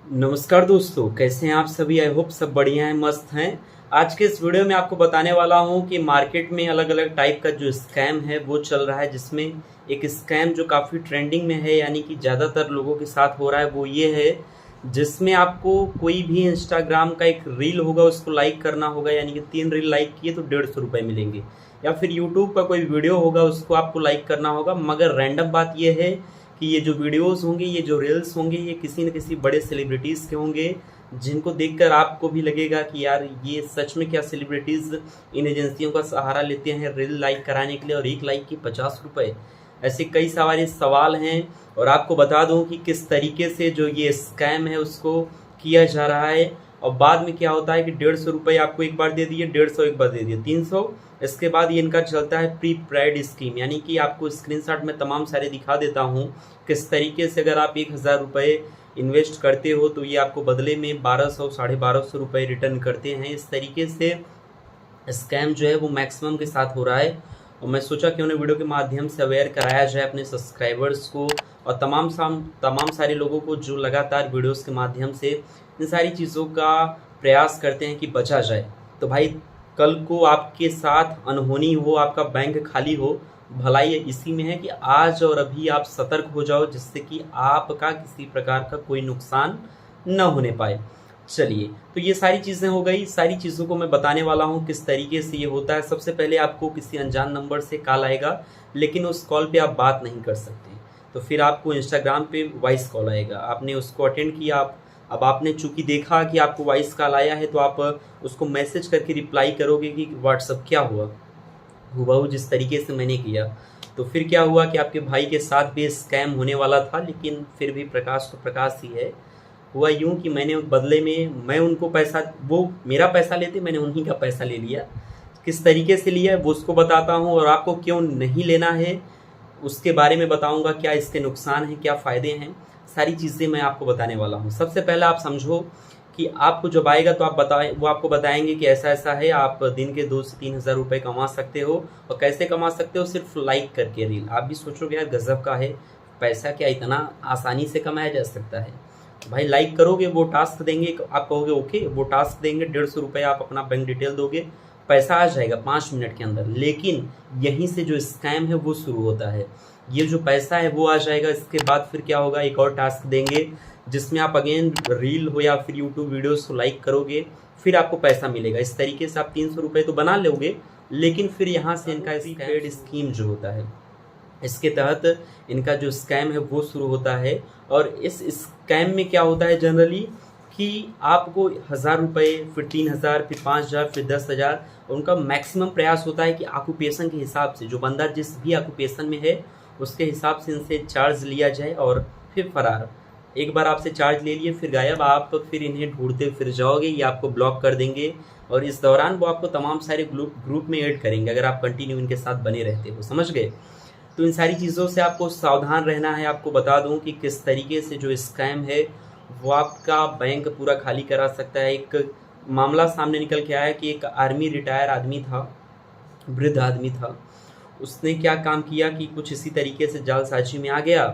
नमस्कार दोस्तों, कैसे हैं आप सभी। आई होप सब बढ़िया हैं, मस्त हैं। आज के इस वीडियो में आपको बताने वाला हूं कि मार्केट में अलग अलग टाइप का जो स्कैम है वो चल रहा है, जिसमें एक स्कैम जो काफ़ी ट्रेंडिंग में है, यानी कि ज़्यादातर लोगों के साथ हो रहा है, वो ये है जिसमें आपको कोई भी इंस्टाग्राम का एक रील होगा उसको लाइक करना होगा, यानी कि 3 रील लाइक किए तो 150 रुपये मिलेंगे। या फिर यूट्यूब का कोई वीडियो होगा उसको आपको लाइक करना होगा, मगर रैंडम बात यह है कि ये जो वीडियोस होंगे, ये जो रील्स होंगे, ये किसी न किसी बड़े सेलिब्रिटीज़ के होंगे, जिनको देखकर आपको भी लगेगा कि यार ये सच में क्या सेलिब्रिटीज़ इन एजेंसियों का सहारा लेते हैं रील लाइक कराने के लिए, और एक लाइक के 50 रुपये। ऐसे कई सारे सवाल हैं, और आपको बता दूं कि किस तरीके से जो ये स्कैम है उसको किया जा रहा है। और बाद में क्या होता है कि 150 रुपये आपको एक बार दे दिए, 150 एक बार दे दिए, 300। इसके बाद ये इनका चलता है प्री पेड स्कीम, यानी कि आपको स्क्रीनशॉट में तमाम सारे दिखा देता हूँ किस तरीके से अगर आप 1000 रुपये इन्वेस्ट करते हो तो ये आपको बदले में 1200 1250 रुपये रिटर्न करते हैं। इस तरीके से स्कैम जो है वो मैक्सिमम के साथ हो रहा है, और मैं सोचा कि उन्हें वीडियो के माध्यम से अवेयर कराया जाए अपने सब्सक्राइबर्स को और तमाम सारे लोगों को जो लगातार वीडियोस के माध्यम से इन सारी चीज़ों का प्रयास करते हैं कि बचा जाए। तो भाई, कल को आपके साथ अनहोनी हो, आपका बैंक खाली हो, भलाई इसी में है कि आज और अभी आप सतर्क हो जाओ, जिससे कि आपका किसी प्रकार का कोई नुकसान न होने पाए। चलिए, तो ये सारी चीज़ें हो गई। सारी चीज़ों को मैं बताने वाला हूँ किस तरीके से ये होता है। सबसे पहले आपको किसी अनजान नंबर से कॉल आएगा, लेकिन उस कॉल पे आप बात नहीं कर सकते। तो फिर आपको इंस्टाग्राम पे वॉइस कॉल आएगा, आपने उसको अटेंड किया। अब आपने चूंकि देखा कि आपको वॉइस कॉल आया है, तो आप उसको मैसेज करके रिप्लाई करोगे कि व्हाट्सअप क्या हुआ, हुबहू जिस तरीके से मैंने किया। तो फिर क्या हुआ कि आपके भाई के साथ भी स्कैम होने वाला था, लेकिन फिर भी प्रकाश तो प्रकाश ही है। हुआ यूँ कि मैंने बदले में मैं उनको पैसा, वो मेरा पैसा लेते, मैंने उन्हीं का पैसा ले लिया। किस तरीके से लिया वो उसको बताता हूँ, और आपको क्यों नहीं लेना है उसके बारे में बताऊँगा। क्या इसके नुकसान हैं, क्या फ़ायदे हैं, सारी चीज़ें मैं आपको बताने वाला हूँ। सबसे पहले आप समझो कि आपको जब आएगा तो वो आपको बताएंगे कि ऐसा ऐसा है, आप दिन के 2 से 3 हज़ार रुपये कमा सकते हो। और कैसे कमा सकते हो? सिर्फ लाइक करके रील। आप भी सोचोगे यार गजब का है, पैसा क्या इतना आसानी से कमाया जा सकता है? भाई लाइक करोगे, वो टास्क देंगे, आप कहोगे ओके, वो टास्क देंगे, 150 रुपये आप अपना बैंक डिटेल दोगे, पैसा आ जाएगा 5 मिनट के अंदर। लेकिन यहीं से जो स्कैम है वो शुरू होता है। ये जो पैसा है वो आ जाएगा, इसके बाद फिर क्या होगा, एक और टास्क देंगे जिसमें आप अगेन रील हो या फिर यूट्यूब वीडियोस को लाइक करोगे, फिर आपको पैसा मिलेगा। इस तरीके से आप 300 रुपये तो बना लोगे, लेकिन फिर यहाँ से इनका पेड स्कीम जो होता है, इसके तहत इनका जो स्कैम है वो शुरू होता है। और इस स्कैम में क्या होता है जनरली कि आपको 1000 रुपये, फिर 3000, फिर 5000, फिर 10,000। उनका मैक्सिमम प्रयास होता है कि ऑक्यूपेशन के हिसाब से, जो बंदा जिस भी ऑक्यूपेशन में है उसके हिसाब से इनसे चार्ज लिया जाए और फिर फरार। एक बार आपसे चार्ज ले लिए फिर गायब, आप फिर इन्हें ढूंढते फिर जाओगे, ये आपको ब्लॉक कर देंगे। और इस दौरान वो आपको तमाम सारे ग्रुप में ऐड करेंगे अगर आप कंटिन्यू इनके साथ बने रहते हो, समझ गए। तो इन सारी चीज़ों से आपको सावधान रहना है। आपको बता दूं कि किस तरीके से जो स्कैम है वो आपका बैंक पूरा खाली करा सकता है। एक मामला सामने निकल के आया कि एक आर्मी रिटायर आदमी था, वृद्ध आदमी था। उसने क्या काम किया कि कुछ इसी तरीके से जालसाजी में आ गया।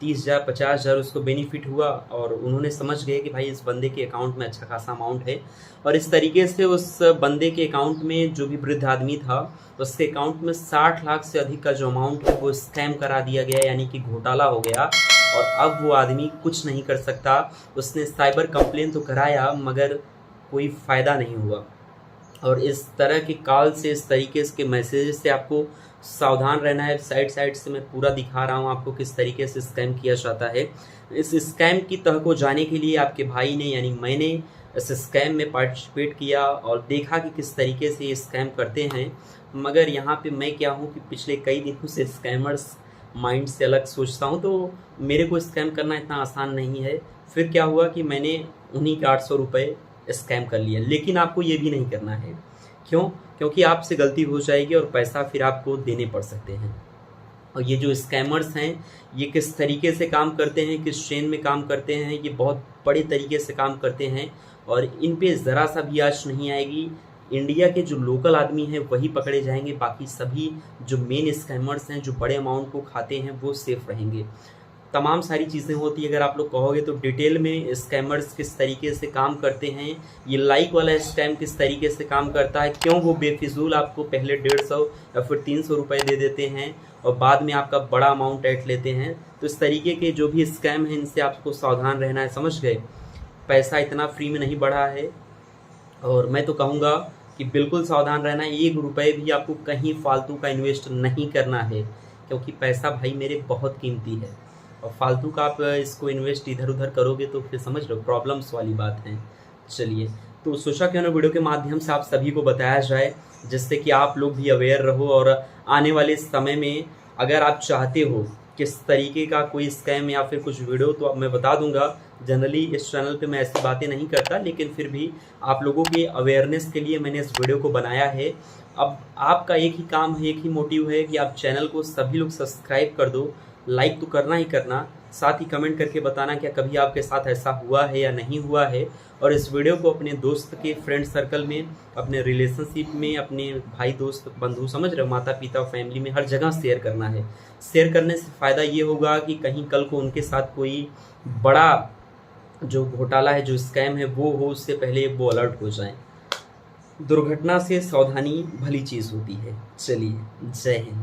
30,000 50,000 उसको बेनिफिट हुआ, और उन्होंने समझ गए कि भाई इस बंदे के अकाउंट में अच्छा खासा अमाउंट है। और इस तरीके से उस बंदे के अकाउंट में, जो भी वृद्ध आदमी था, उसके अकाउंट में 60 लाख से अधिक का जो अमाउंट है वो स्कैम करा दिया गया, यानी कि घोटाला हो गया। और अब वो आदमी कुछ नहीं कर सकता। उसने साइबर कंप्लेन तो कराया, मगर कोई फ़ायदा नहीं हुआ। और इस तरह के कॉल से, इस तरीके के मैसेज से आपको सावधान रहना है। साइड से मैं पूरा दिखा रहा हूँ आपको किस तरीके से स्कैम किया जाता है। इस स्कैम की तह को जाने के लिए आपके भाई ने, यानी मैंने, इस स्कैम में पार्टिसिपेट किया और देखा कि किस तरीके से ये स्कैम करते हैं। मगर यहाँ पे मैं क्या हूँ कि पिछले कई दिनों से स्कैमर्स माइंड से अलग सोचता हूँ, तो मेरे को स्कैम करना इतना आसान नहीं है। फिर क्या हुआ कि मैंने उन्हीं के 800 रुपये स्कैम कर लिया। लेकिन आपको ये भी नहीं करना है। क्यों? क्योंकि आपसे गलती हो जाएगी और पैसा फिर आपको देने पड़ सकते हैं। और ये जो स्कैमर्स हैं, ये किस तरीके से काम करते हैं, किस चेन में काम करते हैं, ये बहुत बड़े तरीके से काम करते हैं। और इन पे ज़रा सा भी आँच नहीं आएगी। इंडिया के जो लोकल आदमी हैं वही पकड़े जाएंगे, बाकी सभी जो मेन स्कैमर्स हैं, जो बड़े अमाउंट को खाते हैं, वो सेफ रहेंगे। तमाम सारी चीज़ें होती है। अगर आप लोग कहोगे तो डिटेल में स्कैमर्स किस तरीके से काम करते हैं, ये लाइक वाला स्कैम किस तरीके से काम करता है, क्यों वो बेफिजूल आपको पहले 150 या फिर 300 रुपये दे देते हैं और बाद में आपका बड़ा अमाउंट ऐट लेते हैं। तो इस तरीके के जो भी स्कैम हैं इनसे आपको सावधान रहना है, समझ गए। पैसा इतना फ्री में नहीं बढ़ा है और मैं तो कहूँगा कि बिल्कुल सावधान रहना है। 1 रुपये भी आपको कहीं फालतू का इन्वेस्ट नहीं करना है, क्योंकि पैसा भाई मेरे बहुत कीमती है और फालतू का आप इसको इन्वेस्ट इधर उधर करोगे तो फिर समझ लो प्रॉब्लम्स वाली बात है। चलिए, तो सोचा क्यों ना वीडियो के माध्यम से आप सभी को बताया जाए, जिससे कि आप लोग भी अवेयर रहो और आने वाले समय में अगर आप चाहते हो किस तरीके का कोई स्कैम या फिर कुछ वीडियो, तो अब मैं बता दूंगा। जनरली इस चैनल पे मैं ऐसी बातें नहीं करता, लेकिन फिर भी आप लोगों के अवेयरनेस के लिए मैंने इस वीडियो को बनाया है। अब आपका एक ही काम है, एक ही मोटिव है कि आप चैनल को सभी लोग सब्सक्राइब कर दो, लाइक तो करना ही करना, साथ ही कमेंट करके बताना क्या कभी आपके साथ ऐसा हुआ है या नहीं हुआ है। और इस वीडियो को अपने दोस्त के फ्रेंड सर्कल में, अपने रिलेशनशिप में, अपने भाई दोस्त बंधु, समझ रहे हो, माता पिता फैमिली में, हर जगह शेयर करना है। शेयर करने से फ़ायदा ये होगा कि कहीं कल को उनके साथ कोई बड़ा जो घोटाला है, जो स्कैम है वो हो, उससे पहले वो अलर्ट हो जाएं। दुर्घटना से सावधानी भली चीज़ होती है। चलिए, जय हिंद।